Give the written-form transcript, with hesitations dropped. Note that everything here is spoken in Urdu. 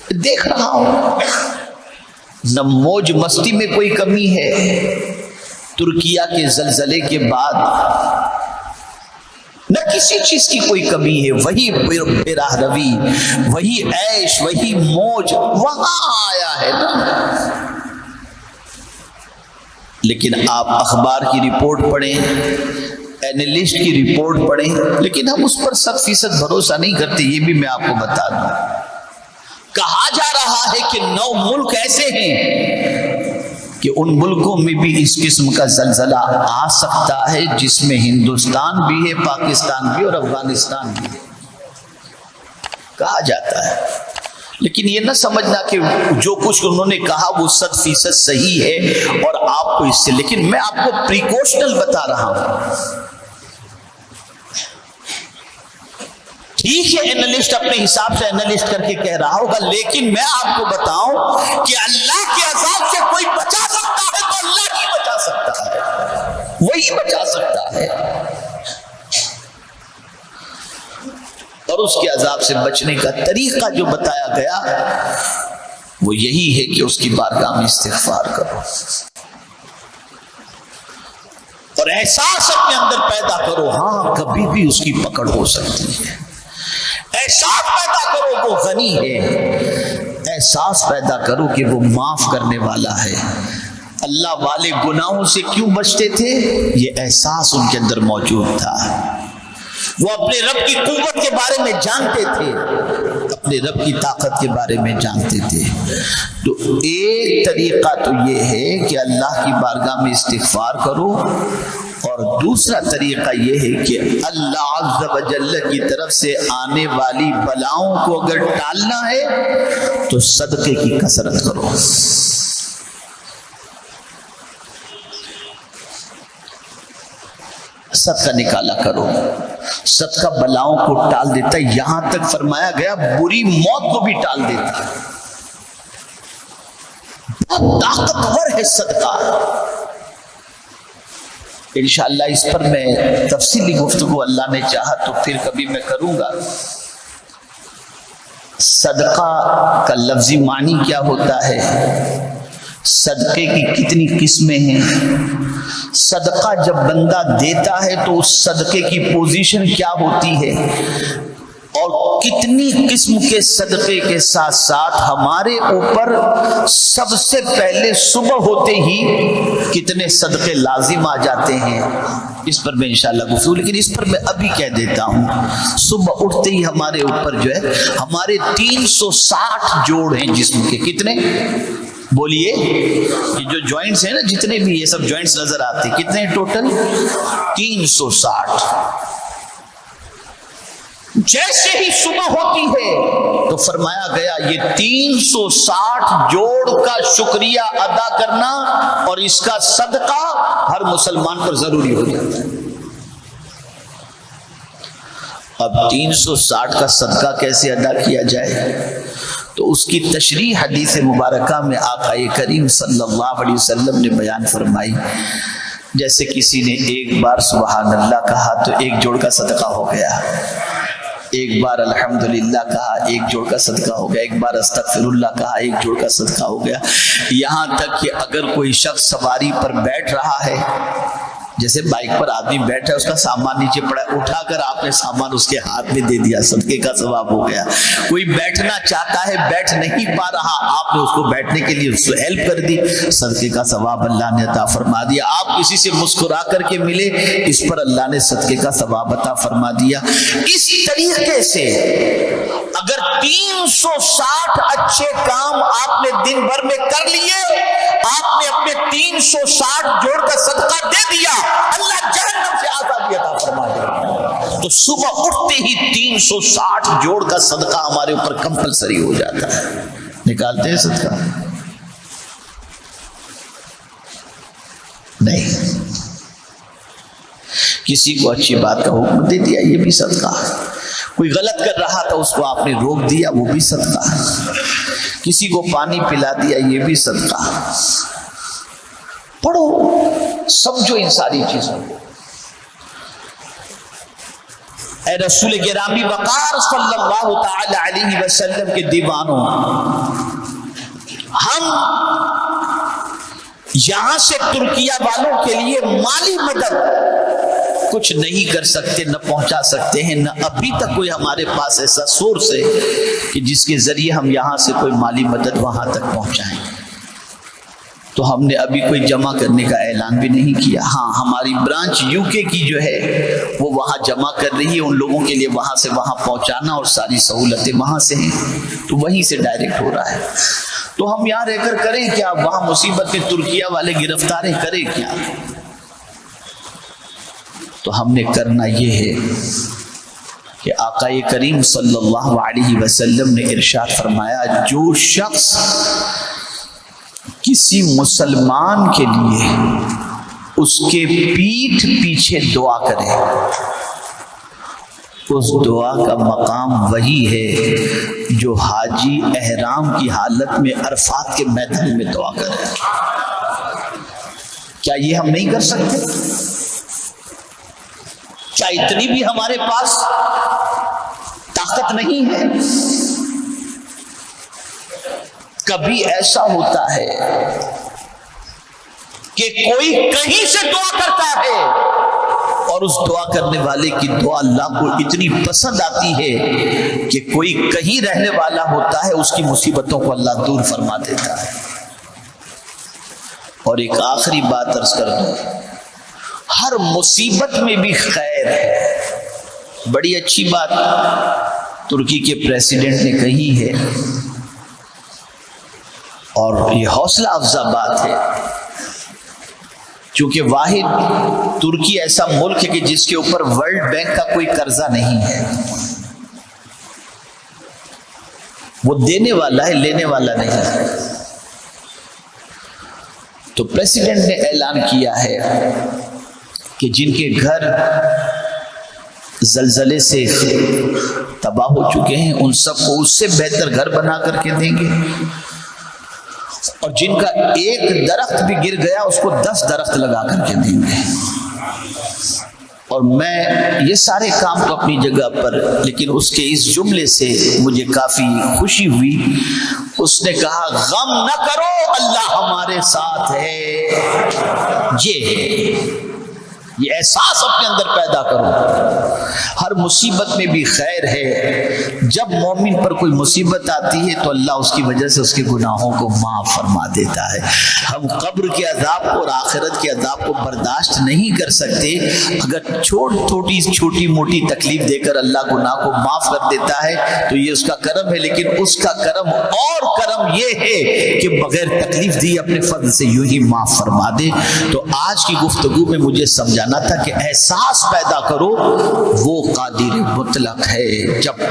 دیکھ رہا ہوں نہ موج مستی میں کوئی کمی ہے، ترکیہ کے زلزلے کے بعد نہ کسی چیز کی کوئی کمی ہے، وہی براہ روی، وہی عیش، وہی موج وہاں آیا ہے نا۔ لیکن آپ اخبار کی رپورٹ پڑھیں، اینالسٹ کی رپورٹ پڑھیں، لیکن ہم اس پر 100% بھروسہ نہیں کرتے۔ یہ بھی میں آپ کو بتا دوں، کہا جا رہا ہے کہ 9 ملک ایسے ہیں کہ ان ملکوں میں بھی اس قسم کا زلزلہ آ سکتا ہے، جس میں ہندوستان بھی ہے، پاکستان بھی اور افغانستان بھی ہے، کہا جاتا ہے۔ لیکن یہ نہ سمجھنا کہ جو کچھ انہوں نے کہا وہ 100% صحیح ہے اور آپ کو اس سے، لیکن میں آپ کو پریکوشنل بتا رہا ہوں۔ ٹھیک ہے اینالسٹ اپنے حساب سے اینالسٹ کر کے کہہ رہا ہوگا، لیکن میں آپ کو بتاؤں کہ اللہ کے عذاب سے کوئی بچا سکتا ہے تو اللہ ہی بچا سکتا ہے، وہی بچا سکتا ہے۔ اور اس کے عذاب سے بچنے کا طریقہ جو بتایا گیا وہ یہی ہے کہ اس کی بارگاہ میں استغفار کرو اور احساس اپنے اندر پیدا کرو، ہاں کبھی بھی اس کی پکڑ ہو سکتی ہے۔ احساس پیدا کرو وہ غنی ہے، احساس پیدا کرو کہ وہ معاف کرنے والا ہے۔ اللہ والے گناہوں سے کیوں بچتے تھے؟ یہ احساس ان کے اندر موجود تھا۔ وہ اپنے رب کی قوت کے بارے میں جانتے تھے، اپنے رب کی طاقت کے بارے میں جانتے تھے۔ تو ایک طریقہ تو یہ ہے کہ اللہ کی بارگاہ میں استغفار کرو، اور دوسرا طریقہ یہ ہے کہ اللہ عز و جل کی طرف سے آنے والی بلاؤں کو اگر ٹالنا ہے تو صدقے کی کثرت کرو۔ صدقہ نکالا کرو، صدقہ بلاؤں کو ٹال دیتا ہے، یہاں تک فرمایا گیا بری موت کو بھی ٹال دیتا ہے۔ بہت طاقتور ہے صدقہ۔ انشاءاللہ اس پر میں تفصیلی گفتگو اللہ نے چاہا تو پھر کبھی میں کروں گا۔ صدقہ کا لفظی معنی کیا ہوتا ہے، صدقے کی کتنی قسمیں ہیں، صدقہ جب بندہ دیتا ہے تو اس صدقے کی پوزیشن کیا ہوتی ہے، اور کتنی قسم کے صدقے کے ساتھ ساتھ ہمارے اوپر سب سے پہلے صبح ہوتے ہی کتنے صدقے لازم آ جاتے ہیں، اس پر میں انشاءاللہ گفتگو، لیکن اس پر میں ابھی کہہ دیتا ہوں۔ صبح اٹھتے ہی ہمارے اوپر جو ہے ہمارے 360 جوڑ ہیں جسم کے، کتنے بولیے؟ یہ جو جوائنٹس ہیں نا، جتنے بھی یہ سب جوائنٹس نظر آتے ہیں، کتنے ٹوٹل؟ 360۔ جیسے ہی صبح ہوتی ہے تو فرمایا گیا یہ 360 جوڑ کا شکریہ ادا کرنا اور اس کا صدقہ ہر مسلمان پر ضروری ہو جاتا ہے۔ اب 360 کا صدقہ کیسے ادا کیا جائے؟ تو اس کی تشریح حدیث مبارکہ میں آقا کریم صلی اللہ علیہ وسلم نے بیان فرمائی۔ جیسے کسی نے ایک بار سبحان اللہ کہا تو ایک جوڑ کا صدقہ ہو گیا، ایک بار الحمدللہ کہا ایک جوڑ کا صدقہ ہو گیا، ایک بار استغفر اللہ کہا ایک جوڑ کا صدقہ ہو گیا، یہاں تک کہ اگر کوئی شخص سواری پر بیٹھ رہا ہے، جیسے بائک پر آدمی بیٹھا ہے، اس کا سامان نیچے پڑا ہے، اٹھا کر آپ نے سامان اس کے ہاتھ میں دے دیا، صدقے کا ثواب ہو گیا۔ کوئی بیٹھنا چاہتا ہے بیٹھ نہیں پا رہا، آپ نے اس کو بیٹھنے کے لیے اس کو ہیلپ کر دی، صدقے کا ثواب اللہ نے عطا فرما دیا۔ آپ کسی سے مسکرا کر کے ملے، اس پر اللہ نے صدقے کا ثواب عطا فرما دیا۔ اس طریقے سے اگر 360 اچھے کام آپ نے دن بھر میں کر لیے، آپ نے اپنے 360 جوڑ کا صدقہ دے دیا، اللہ جہنم سے آزادی عطا فرما دے۔ تو صبح اٹھتے ہی 360 جوڑ کا صدقہ ہمارے اوپر کمپلسری ہو جاتا ہے۔ نکالتے ہیں صدقہ؟ نہیں۔ کسی کو اچھی بات کا حکم دے دیا، یہ بھی صدقہ۔ کوئی غلط کر رہا تھا، اس کو آپ نے روک دیا، وہ بھی صدقہ۔ کسی کو پانی پلا دیا، یہ بھی صدقہ۔ پڑھو، سمجھو ان ساری چیزوں کو۔ اے رسول گرامی وقار صلی اللہ تعالی علیہ وسلم کے دیوانوں، ہم یہاں سے ترکیہ والوں کے لیے مالی مدد کچھ نہیں کر سکتے، نہ پہنچا سکتے ہیں، نہ ابھی تک کوئی ہمارے پاس ایسا سورس ہے کہ جس کے ذریعے ہم یہاں سے کوئی مالی مدد وہاں تک پہنچائیں۔ تو ہم نے ابھی کوئی جمع کرنے کا اعلان بھی نہیں کیا۔ ہاں، ہماری برانچ یو کے کی جو ہے وہ وہاں جمع کر رہی ہے، ان لوگوں کے لیے وہاں سے وہاں پہنچانا اور ساری سہولتیں وہاں سے ہیں، تو وہیں سے ڈائریکٹ ہو رہا ہے۔ تو ہم یہاں رہ کر کریں کیا؟ وہاں مصیبت میں ترکیہ والے گرفتار ہیں، کریں کیا؟ تو ہم نے کرنا یہ ہے کہ آقا کریم صلی اللہ علیہ وسلم نے ارشاد فرمایا، جو شخص کسی مسلمان کے لیے اس کے پیٹھ پیچھے دعا کرے، اس دعا کا مقام وہی ہے جو حاجی احرام کی حالت میں عرفات کے میدان میں دعا کرے۔ کیا یہ ہم نہیں کر سکتے؟ کیا اتنی بھی ہمارے پاس طاقت نہیں ہے؟ کبھی ایسا ہوتا ہے کہ کوئی کہیں سے دعا کرتا ہے اور اس دعا کرنے والے کی دعا اللہ کو اتنی پسند آتی ہے کہ کوئی کہیں رہنے والا ہوتا ہے، اس کی مصیبتوں کو اللہ دور فرما دیتا ہے۔ اور ایک آخری بات عرض کر دوں، ہر مصیبت میں بھی خیر ہے۔ بڑی اچھی بات ترکی کے پریزیڈنٹ نے کہی ہے، اور یہ حوصلہ افزا بات ہے، چونکہ واحد ترکی ایسا ملک ہے کہ جس کے اوپر ورلڈ بینک کا کوئی قرضہ نہیں ہے، وہ دینے والا ہے، لینے والا نہیں ہے۔ تو پریزیڈنٹ نے اعلان کیا ہے کہ جن کے گھر زلزلے سے تباہ ہو چکے ہیں ان سب کو اس سے بہتر گھر بنا کر کے دیں گے، اور جن کا ایک درخت بھی گر گیا اس کو 10 درخت لگا کر کے دیں گے۔ اور میں یہ سارے کام تو اپنی جگہ پر، لیکن اس کے اس جملے سے مجھے کافی خوشی ہوئی۔ اس نے کہا غم نہ کرو، اللہ ہمارے ساتھ ہے۔ یہ احساس اپنے اندر پیدا کرو، ہر مصیبت میں بھی خیر ہے۔ جب مومن پر کوئی مصیبت آتی ہے تو اللہ اس کی وجہ سے اس کے گناہوں کو معاف فرما دیتا ہے۔ ہم قبر کے عذاب کو اور آخرت کے عذاب کو برداشت نہیں کر سکتے، اگر چھوٹی موٹی تکلیف دے کر اللہ گناہ کو معاف کر دیتا ہے تو یہ اس کا کرم ہے، لیکن اس کا کرم اور کرم یہ ہے کہ بغیر تکلیف دی اپنے فضل سے یوں ہی معاف فرما دے۔ تو آج کی گفتگو میں مجھے سمجھانا تھا کہ احساس پیدا کرو، وہ قادر مطلق ہے۔ جب